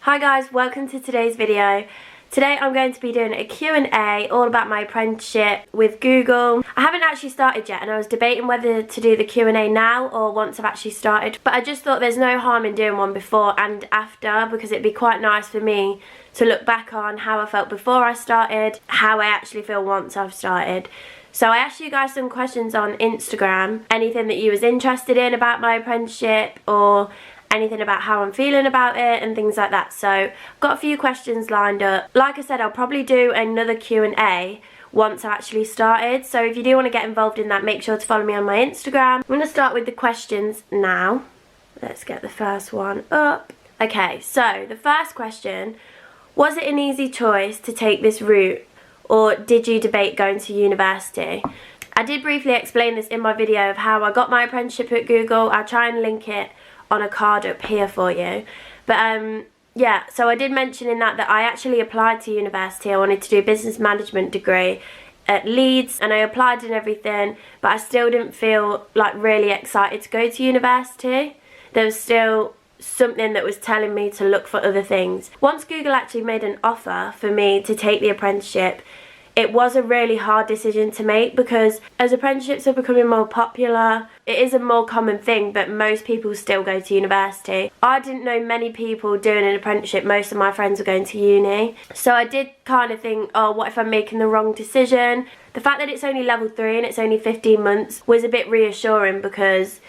Hi guys, welcome to today's video. Today I'm going to be doing a Q&A all about my apprenticeship with Google. I haven't actually started yet and I was debating whether to do the Q&A now or once I've actually started. But I just thought there's no harm in doing one before and after, because it'd be quite nice for me to look back on how I felt before I started, how I actually feel once I've started. So I asked you guys some questions on Instagram, anything that you was interested in about my apprenticeship or anything about how I'm feeling about it and things like that. So I've got a few questions lined up. Like I said, I'll probably do another Q&A once I've actually started. So if you do want to get involved in that, make sure to follow me on my Instagram. I'm going to start with the questions now. Let's get the first one up. Okay, so the first question, was it an easy choice to take this route or did you debate going to university? I did briefly explain this in my video of how I got my apprenticeship at Google. I'll try and link it on a card up here for you. But yeah, so I did mention in that I actually applied to university. I wanted to do a business management degree at Leeds and I applied and everything, but I still didn't feel like really excited to go to university. There was still something that was telling me to look for other things. Once Google actually made an offer for me to take the apprenticeship, it was a really hard decision to make, because as apprenticeships are becoming more popular, it is a more common thing, but most people still go to university. I didn't know many people doing an apprenticeship. Most of my friends were going to uni. So I did kind of think, oh, what if I'm making the wrong decision? The fact that it's only level 3 and it's only 15 months was a bit reassuring, because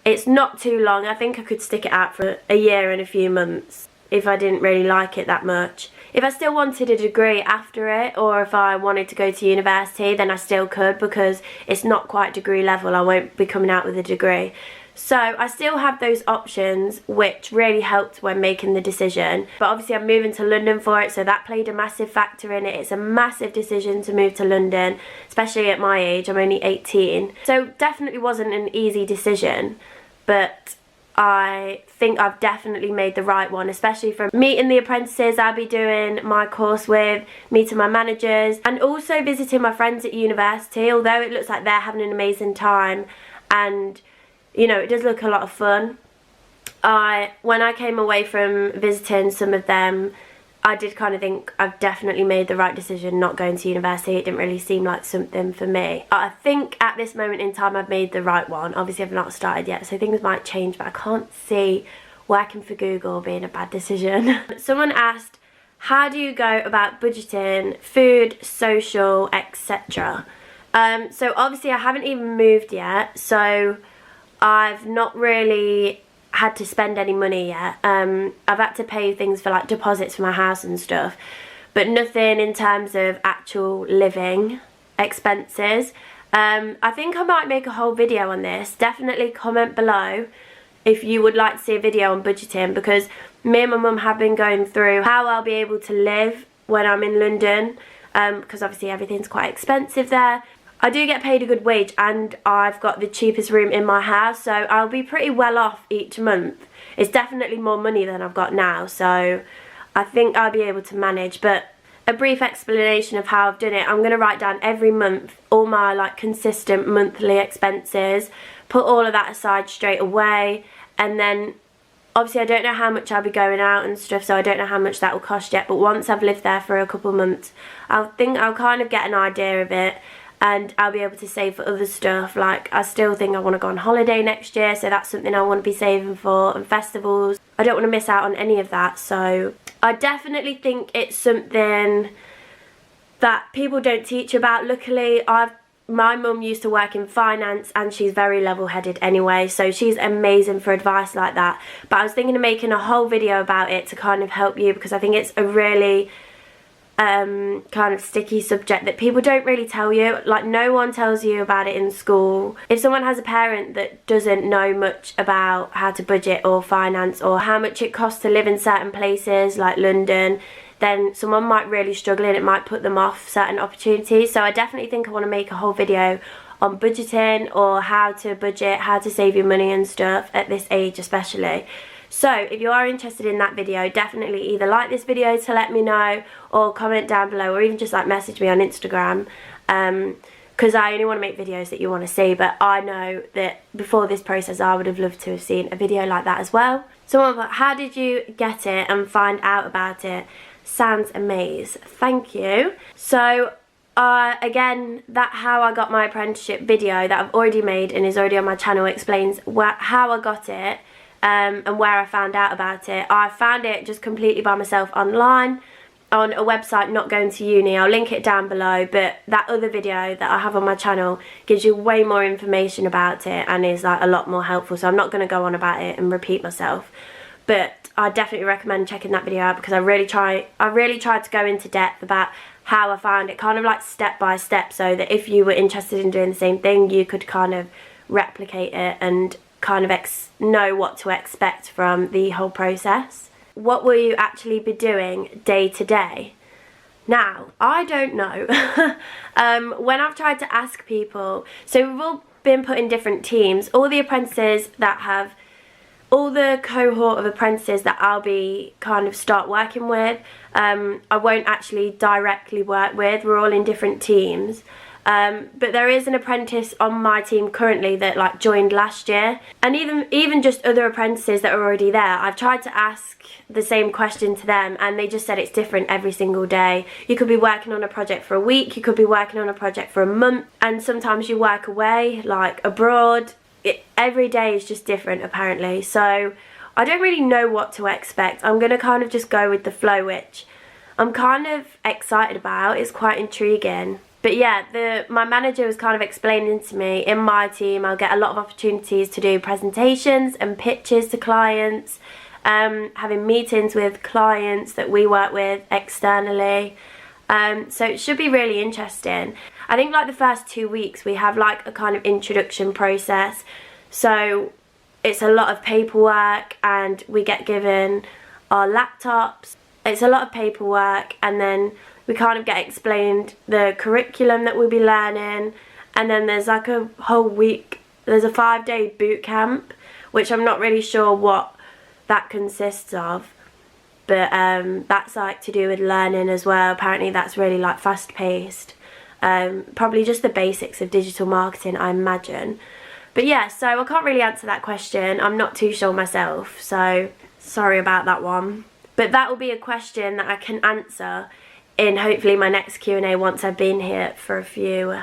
it's not too long. I think I could stick it out for a year and a few months if I didn't really like it that much. If I still wanted a degree after it, or if I wanted to go to university, then I still could, because it's not quite degree level. I won't be coming out with a degree. So I still have those options, which really helped when making the decision. But obviously I'm moving to London for it, so that played a massive factor in it. It's a massive decision to move to London, especially at my age. I'm only 18. So definitely wasn't an easy decision, but I think I've definitely made the right one, especially from meeting the apprentices I'll be doing my course with, meeting my managers, and also visiting my friends at university. Although it looks like they're having an amazing time and, you know, it does look a lot of fun. When I came away from visiting some of them, I did kind of think I've definitely made the right decision not going to university. It didn't really seem like something for me. I think at this moment in time I've made the right one. Obviously I've not started yet, so things might change, but I can't see working for Google being a bad decision. Someone asked, how do you go about budgeting food, social, etc.? So obviously I haven't even moved yet, so I've not really had to spend any money yet. I've had to pay things for like deposits for my house and stuff, but nothing in terms of actual living expenses. I think I might make a whole video on this. Definitely comment below if you would like to see a video on budgeting, because me and my mum have been going through how I'll be able to live when I'm in London, because obviously everything's quite expensive there. I do get paid a good wage and I've got the cheapest room in my house, so I'll be pretty well off each month. It's definitely more money than I've got now, so I think I'll be able to manage. But a brief explanation of how I've done it, I'm going to write down every month all my like consistent monthly expenses, put all of that aside straight away, and then obviously I don't know how much I'll be going out and stuff, so I don't know how much that will cost yet, but once I've lived there for a couple of months, I'll kind of get an idea of it. And I'll be able to save for other stuff. Like, I still think I want to go on holiday next year, so that's something I want to be saving for, and festivals. I don't want to miss out on any of that, so I definitely think it's something that people don't teach about. Luckily, my mum used to work in finance and she's very level-headed anyway, so she's amazing for advice like that. But I was thinking of making a whole video about it to kind of help you, because I think it's a really kind of sticky subject that people don't really tell you. Like, no one tells you about it in school. If someone has a parent that doesn't know much about how to budget or finance or how much it costs to live in certain places like London, then someone might really struggle and it might put them off certain opportunities. So I definitely think I want to make a whole video on budgeting, or how to budget, how to save your money and stuff at this age especially. So if you are interested in that video, definitely either like this video to let me know, or comment down below, or even just like message me on Instagram. because I only want to make videos that you want to see, but I know that before this process I would have loved to have seen a video like that as well. Someone thought, how did you get it and find out about it? Sounds amazing. Thank you. So again, that how I got my apprenticeship video that I've already made and is already on my channel explains how I got it and where I found out about it. I found it just completely by myself online on a website, not going to uni. I'll link it down below, but that other video that I have on my channel gives you way more information about it and is like a lot more helpful, so I'm not going to go on about it and repeat myself, but I definitely recommend checking that video out because I really tried to go into depth about how I found it, kind of like step by step, so that if you were interested in doing the same thing you could kind of replicate it and kind of know what to expect from the whole process. What will you actually be doing day to day? Now, I don't know. When I've tried to ask people, so we've all been put in different teams. All the apprentices that have, all the cohort of apprentices that I'll be kind of start working with, I won't actually directly work with. We're all in different teams. But there is an apprentice on my team currently that like joined last year, and even just other apprentices that are already there, I've tried to ask the same question to them and they just said it's different every single day. You could be working on a project for a week, you could be working on a project for a month, and sometimes you work away, like abroad. Every day is just different apparently, so I don't really know what to expect. I'm gonna kind of just go with the flow, which I'm kind of excited about. It's quite intriguing. But yeah, my manager was kind of explaining to me, in my team I'll get a lot of opportunities to do presentations and pitches to clients, having meetings with clients that we work with externally. So it should be really interesting. I think like the first 2 weeks we have like a kind of introduction process. So it's a lot of paperwork and we get given our laptops. It's a lot of paperwork, and then we kind of get explained the curriculum that we'll be learning, and then there's like a whole week, there's a 5-day boot camp, which I'm not really sure what that consists of, but that's like to do with learning as well. Apparently that's really like fast paced, probably just the basics of digital marketing, I imagine. But yeah, so I can't really answer that question. I'm not too sure myself, so sorry about that one. But that will be a question that I can answer in hopefully my next Q&A once I've been here for a few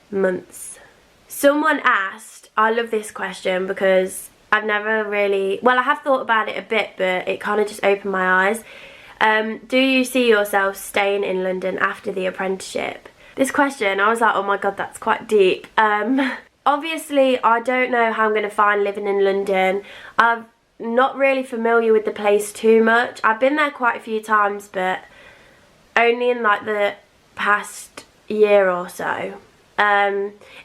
months. Someone asked, I love this question because I've never really, well I have thought about it a bit, but it kind of just opened my eyes. Do you see yourself staying in London after the apprenticeship? This question, I was like, oh my god, that's quite deep. Obviously I don't know how I'm going to find living in London. I'm not really familiar with the place too much. I've been there quite a few times, but only in like the past year or so.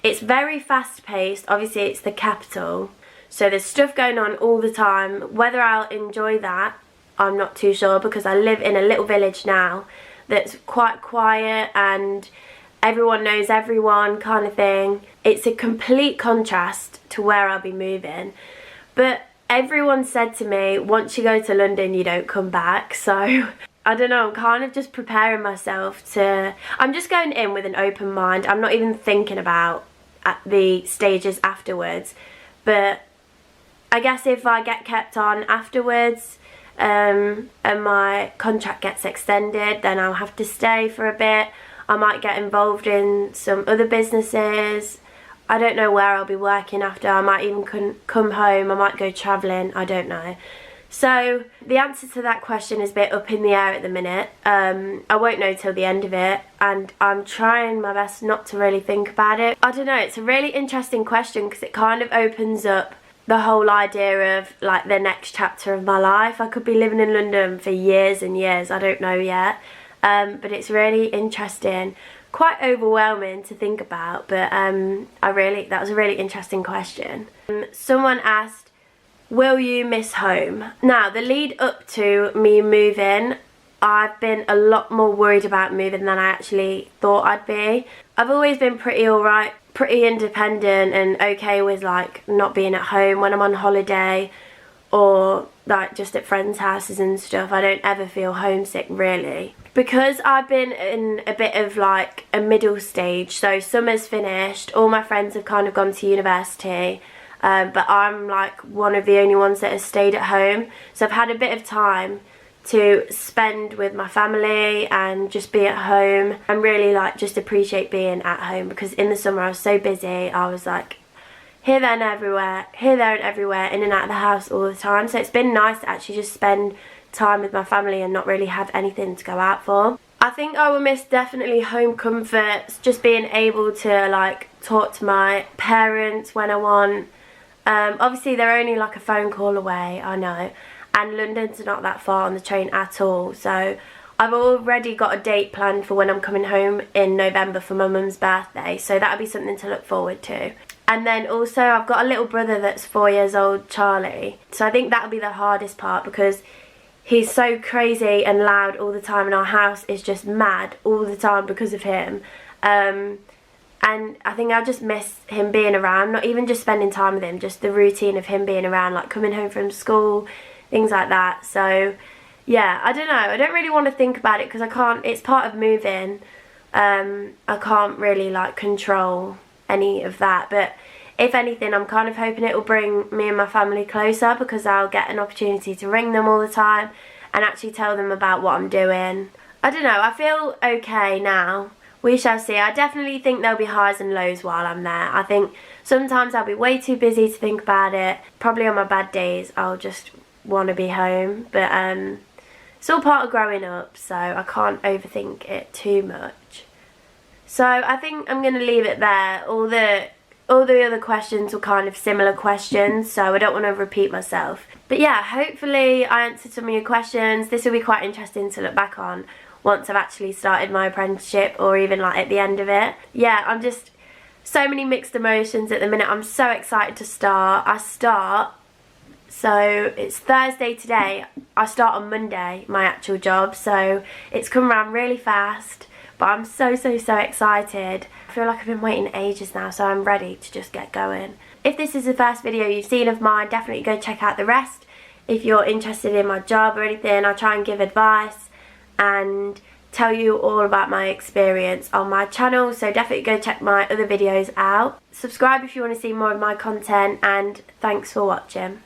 It's very fast paced. Obviously it's the capital, so there's stuff going on all the time. Whether I'll enjoy that, I'm not too sure, because I live in a little village now that's quite quiet and everyone knows everyone kind of thing. It's a complete contrast to where I'll be moving, but everyone said to me, once you go to London you don't come back. So I don't know, I'm kind of just preparing myself to, I'm just going in with an open mind. I'm not even thinking about the stages afterwards, but I guess if I get kept on afterwards and my contract gets extended, then I'll have to stay for a bit. I might get involved in some other businesses. I don't know where I'll be working after. I might even come home, I might go travelling, I don't know. So the answer to that question is a bit up in the air at the minute. I won't know till the end of it, and I'm trying my best not to really think about it. I don't know, it's a really interesting question because it kind of opens up the whole idea of like the next chapter of my life. I could be living in London for years and years, I don't know yet. But it's really interesting, quite overwhelming to think about, but that was a really interesting question. Someone asked, will you miss home? Now, the lead up to me moving, I've been a lot more worried about moving than I actually thought I'd be. I've always been pretty alright, pretty independent and okay with like not being at home when I'm on holiday or like just at friends' houses and stuff. I don't ever feel homesick really. because I've been in a bit of like a middle stage, so summer's finished, all my friends have kind of gone to university, but I'm like one of the only ones that has stayed at home, so I've had a bit of time to spend with my family and just be at home and really like just appreciate being at home, because in the summer I was so busy. I was like here, there and everywhere, in and out of the house all the time, so it's been nice to actually just spend time with my family and not really have anything to go out for. I think I will miss definitely home comforts, just being able to like talk to my parents when I want. Obviously they're only like a phone call away, I know, and London's not that far on the train at all, so I've already got a date planned for when I'm coming home in November for my mum's birthday, so that'll be something to look forward to. And then also I've got a little brother that's 4 years old, Charlie, so I think that'll be the hardest part, because he's so crazy and loud all the time and our house is just mad all the time because of him. And I think I just miss him being around, not even just spending time with him, just the routine of him being around, like coming home from school, things like that. So yeah, I don't know, I don't really want to think about it because I can't, it's part of moving. I can't really like control any of that, but if anything I'm kind of hoping it will bring me and my family closer, because I'll get an opportunity to ring them all the time and actually tell them about what I'm doing. I don't know, I feel okay now. We shall see. I definitely think there'll be highs and lows while I'm there. I think sometimes I'll be way too busy to think about it. Probably on my bad days I'll just want to be home, but it's all part of growing up, so I can't overthink it too much. So I think I'm going to leave it there. All the other questions were kind of similar questions, so I don't want to repeat myself. But yeah, hopefully I answered some of your questions. This will be quite interesting to look back on once I've actually started my apprenticeship, or even like at the end of it. Yeah, I'm just so many mixed emotions at the minute. I'm so excited to start. So it's Thursday today. I start on Monday, my actual job, so it's come around really fast, but I'm so excited. I feel like I've been waiting ages now, so I'm ready to just get going. If this is the first video you've seen of mine, definitely go check out the rest. If you're interested in my job or anything, I try and give advice and tell you all about my experience on my channel, so definitely go check my other videos out. Subscribe if you want to see more of my content, and thanks for watching.